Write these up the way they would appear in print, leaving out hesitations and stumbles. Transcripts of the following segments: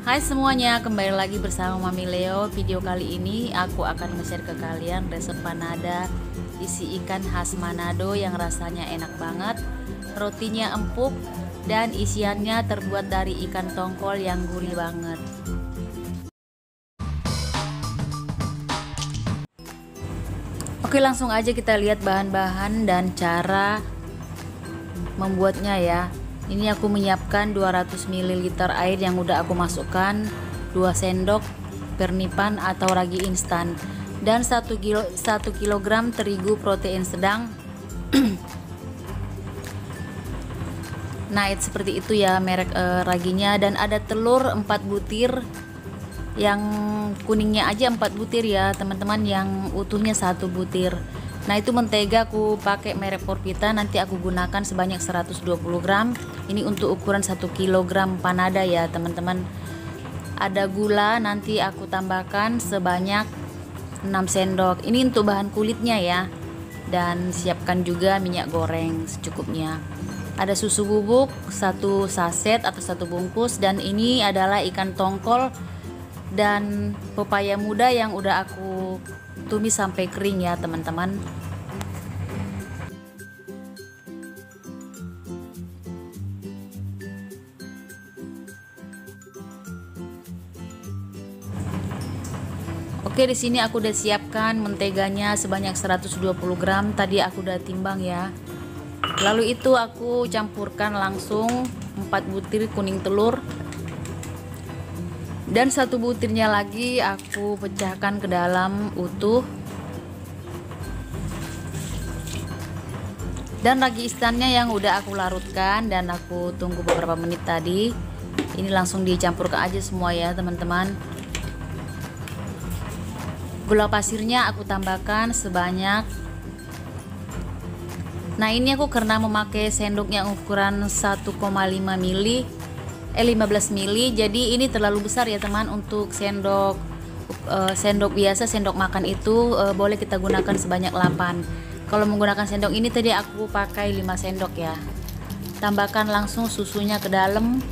Hai semuanya, kembali lagi bersama Mami Leo. Video kali ini aku akan nge-share ke kalian resep panada isi ikan khas Manado yang rasanya enak banget, rotinya empuk, dan isiannya terbuat dari ikan tongkol yang gurih banget. Oke, langsung aja kita lihat bahan-bahan dan cara membuatnya ya. Ini aku menyiapkan 200 ml air yang udah aku masukkan 2 sendok pernipan atau ragi instan dan 1 kg terigu protein sedang. Nah, seperti itu ya merek raginya, dan ada telur 4 butir. Yang kuningnya aja 4 butir ya teman-teman, yang utuhnya 1 butir. Nah, itu mentega aku pakai merek Porvita, nanti aku gunakan sebanyak 120 gram. Ini untuk ukuran 1 kg panada ya teman-teman. Ada gula, nanti aku tambahkan sebanyak 6 sendok. Ini untuk bahan kulitnya ya. Dan siapkan juga minyak goreng secukupnya. Ada susu bubuk 1 saset atau 1 bungkus, dan ini adalah ikan tongkol dan pepaya muda yang udah aku tumis sampai kering ya teman-teman. Oke, di sini aku udah siapkan menteganya sebanyak 120 gram. Tadi aku udah timbang ya. Lalu itu aku campurkan langsung 4 butir kuning telur. Dan 1 butirnya lagi aku pecahkan ke dalam utuh. Dan ragi instannya yang udah aku larutkan dan aku tunggu beberapa menit tadi. Ini langsung dicampurkan aja semua ya teman-teman. Gula pasirnya aku tambahkan sebanyak. Nah, ini aku karena memakai sendok yang ukuran 1,5 mili 15 mili, jadi ini terlalu besar ya teman. Untuk sendok biasa, sendok makan itu boleh kita gunakan sebanyak 8. Kalau menggunakan sendok ini tadi aku pakai 5 sendok ya. Tambahkan langsung susunya ke dalam.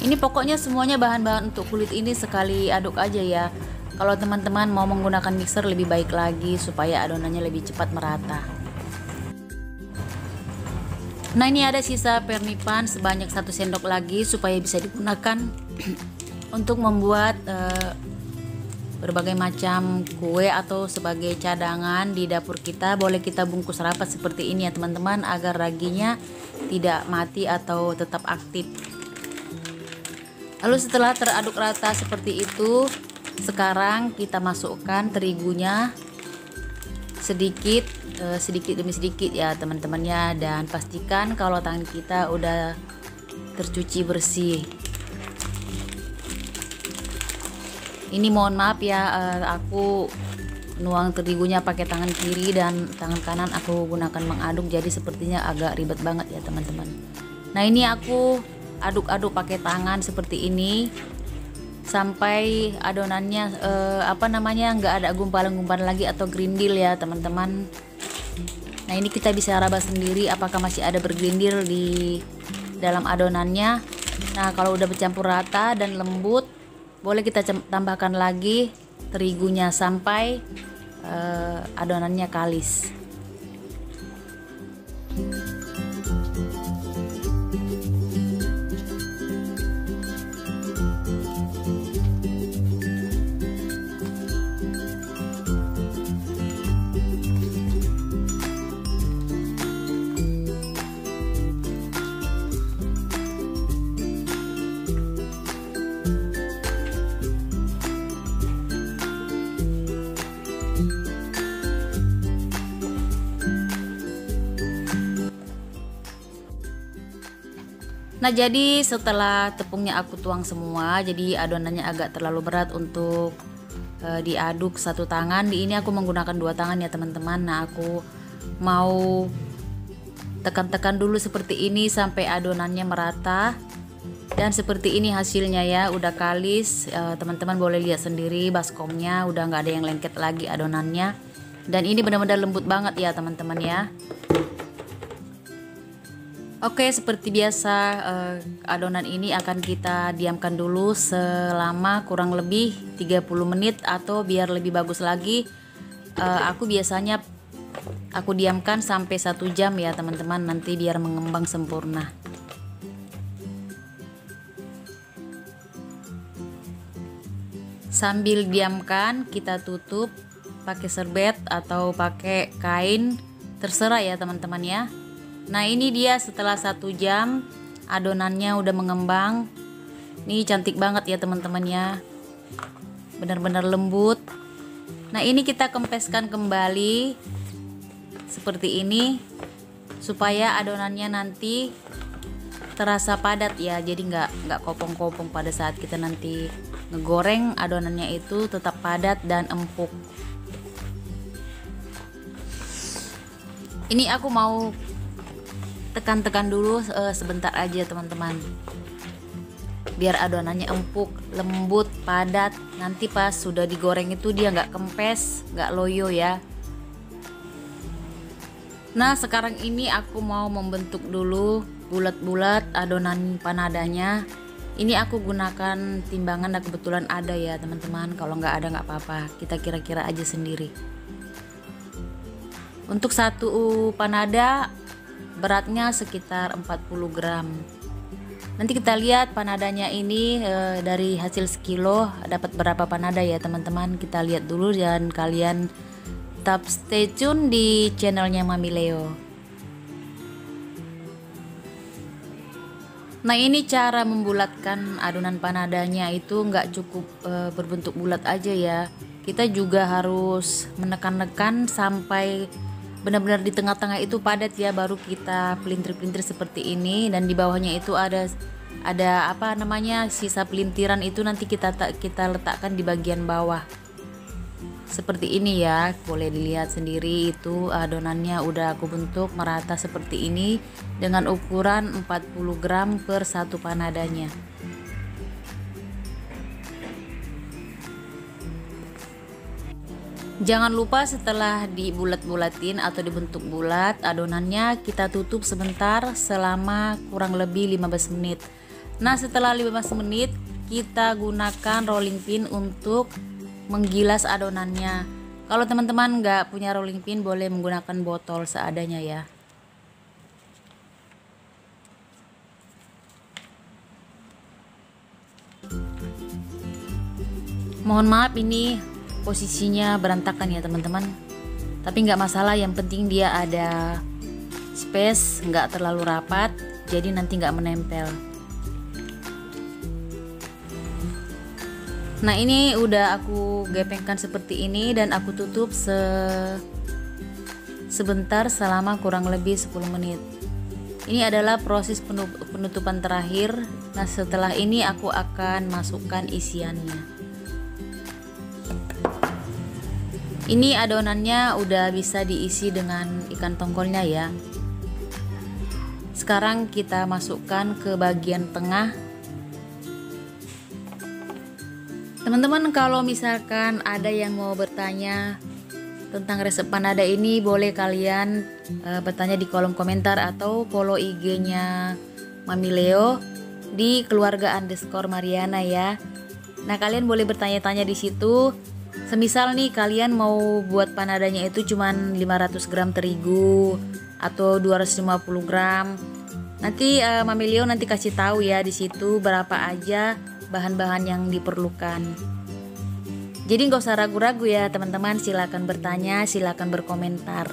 Ini pokoknya semuanya bahan-bahan untuk kulit ini sekali aduk aja ya. Kalau teman-teman mau menggunakan mixer lebih baik lagi supaya adonannya lebih cepat merata. Nah, ini ada sisa pernipan sebanyak 1 sendok lagi supaya bisa digunakan untuk membuat berbagai macam kue atau sebagai cadangan di dapur kita. Boleh kita bungkus rapat seperti ini ya teman-teman, agar raginya tidak mati atau tetap aktif. Lalu setelah teraduk rata seperti itu, sekarang kita masukkan terigunya sedikit demi sedikit ya teman-teman ya, dan pastikan kalau tangan kita udah tercuci bersih. Ini mohon maaf ya, aku nuang terigunya pakai tangan kiri dan tangan kanan aku gunakan mengaduk, jadi sepertinya agak ribet banget ya teman-teman. Nah, ini aku aduk-aduk pakai tangan seperti ini sampai adonannya nggak ada gumpalan-gumpalan lagi atau gerindil ya teman-teman. Nah, ini kita bisa raba sendiri apakah masih ada bergerindil di dalam adonannya. Nah, kalau udah bercampur rata dan lembut, boleh kita tambahkan lagi terigunya sampai adonannya kalis. Nah, jadi setelah tepungnya aku tuang semua, jadi adonannya agak terlalu berat untuk diaduk satu tangan. Di ini aku menggunakan 2 tangan ya teman-teman. Nah, aku mau tekan-tekan dulu seperti ini sampai adonannya merata. Dan seperti ini hasilnya ya, udah kalis. Teman-teman boleh lihat sendiri baskomnya udah nggak ada yang lengket lagi adonannya. Dan ini benar-benar lembut banget ya teman-teman ya. Oke, seperti biasa adonan ini akan kita diamkan dulu selama kurang lebih 30 menit atau biar lebih bagus lagi. Aku biasanya aku diamkan sampai 1 jam ya teman-teman, nanti biar mengembang sempurna. Sambil diamkan kita tutup pakai serbet atau pakai kain, terserah ya teman-teman ya. Nah ini dia setelah 1 jam adonannya udah mengembang. Ini cantik banget ya teman-teman ya, benar-benar lembut. Nah ini kita kempeskan kembali seperti ini supaya adonannya nanti terasa padat ya, jadi nggak kopong-kopong pada saat kita nanti ngegoreng. Adonannya itu tetap padat dan empuk. Ini aku mau tekan-tekan dulu sebentar aja teman-teman, biar adonannya empuk, lembut, padat. Nanti pas sudah digoreng itu dia nggak kempes, nggak loyo ya. Nah sekarang ini aku mau membentuk dulu bulat-bulat adonan panadanya. Ini aku gunakan timbangan dan kebetulan ada ya teman-teman. Kalau nggak ada nggak apa-apa, kita kira-kira aja sendiri. Untuk satu panada beratnya sekitar 40 gram. Nanti kita lihat panadanya ini dari hasil sekilo dapat berapa panada ya teman-teman. Kita lihat dulu dan kalian tetap stay tune di channelnya Mami Leo. Nah ini cara membulatkan adonan panadanya itu nggak cukup berbentuk bulat aja ya. Kita juga harus menekan-nekan sampai benar-benar di tengah-tengah itu padat ya, baru kita pelintir-pelintir seperti ini. Dan di bawahnya itu ada apa namanya, sisa pelintiran itu nanti kita letakkan di bagian bawah seperti ini ya. Boleh dilihat sendiri itu adonannya udah aku bentuk merata seperti ini dengan ukuran 40 gram per satu panadanya. Jangan lupa setelah dibulat-bulatin atau dibentuk bulat adonannya, kita tutup sebentar selama kurang lebih 15 menit. Nah setelah 15 menit kita gunakan rolling pin untuk menggilas adonannya. Kalau teman-teman nggak punya rolling pin boleh menggunakan botol seadanya ya. Mohon maaf ini posisinya berantakan ya teman-teman, tapi nggak masalah, yang penting dia ada space, nggak terlalu rapat, jadi nanti nggak menempel. Nah ini udah aku gepengkan seperti ini dan aku tutup sebentar selama kurang lebih 10 menit. Ini adalah proses penutupan terakhir. Nah setelah ini aku akan masukkan isiannya. Ini adonannya udah bisa diisi dengan ikan tongkolnya ya. Sekarang kita masukkan ke bagian tengah. Teman-teman kalau misalkan ada yang mau bertanya tentang resep panada ini, boleh kalian bertanya di kolom komentar atau follow IG-nya Mami Leo di keluarga_Mariana ya. Nah kalian boleh bertanya-tanya di situ. Semisal nih kalian mau buat panadanya itu cuman 500 gram terigu atau 250 gram. Nanti Mami Leo nanti kasih tahu ya di situ berapa aja bahan-bahan yang diperlukan. Jadi nggak usah ragu-ragu ya teman-teman, silakan bertanya, silakan berkomentar.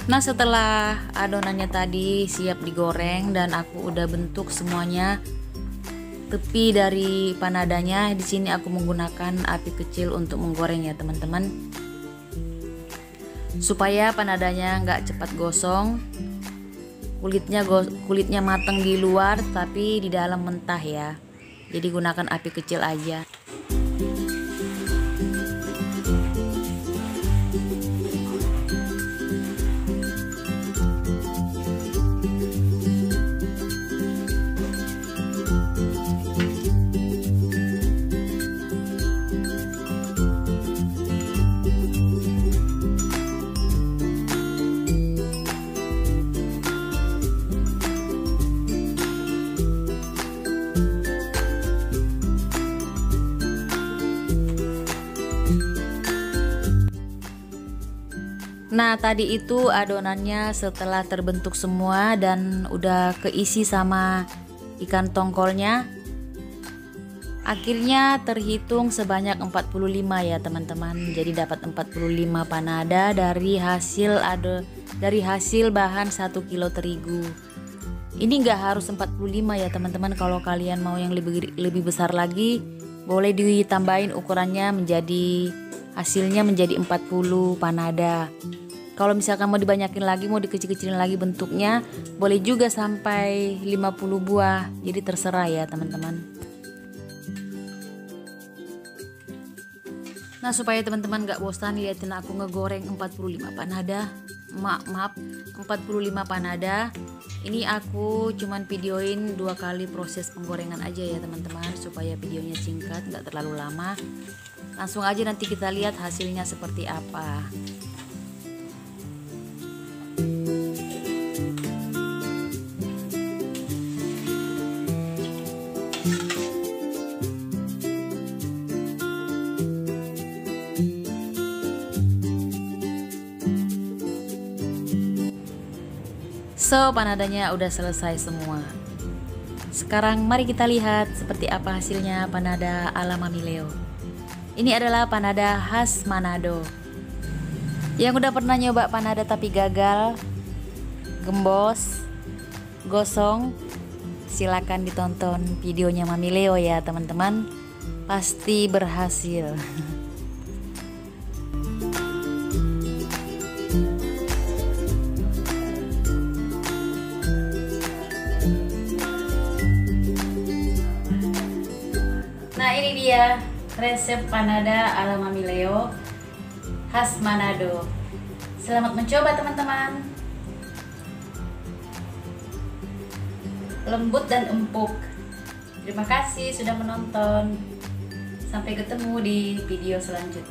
Nah, setelah adonannya tadi siap digoreng dan aku udah bentuk semuanya tepi dari panadanya, di sini aku menggunakan api kecil untuk menggoreng ya teman-teman, supaya panadanya nggak cepat gosong. Kulitnya matang di luar tapi di dalam mentah ya. Jadi gunakan api kecil aja. Nah, tadi itu adonannya setelah terbentuk semua dan udah keisi sama ikan tongkolnya. Akhirnya terhitung sebanyak 45 ya teman-teman. Jadi dapat 45 panada dari hasil bahan 1 kilo terigu. Ini nggak harus 45 ya teman-teman. Kalau kalian mau yang lebih besar lagi, boleh ditambahin ukurannya hasilnya menjadi 40 panada. Kalau misalkan mau dibanyakin lagi, mau dikecil-kecilin lagi bentuknya, boleh juga sampai 50 buah. Jadi terserah ya teman-teman. Nah, supaya teman-teman gak bosan liatin aku ngegoreng 45 panada. Maaf, 45 panada. Ini aku cuman videoin 2 kali proses penggorengan aja ya teman-teman, supaya videonya singkat, gak terlalu lama. Langsung aja nanti kita lihat hasilnya seperti apa. So, panadanya udah selesai semua. Sekarang mari kita lihat seperti apa hasilnya panada ala Mami Leo. Ini adalah panada khas Manado. Yang udah pernah nyoba panada tapi gagal, gembos, gosong, silakan ditonton videonya Mami Leo ya teman-teman. Pasti berhasil. Nah, ini dia resep panada ala Mami Leo khas Manado. Selamat mencoba teman-teman. Lembut dan empuk. Terima kasih sudah menonton. Sampai ketemu di video selanjutnya.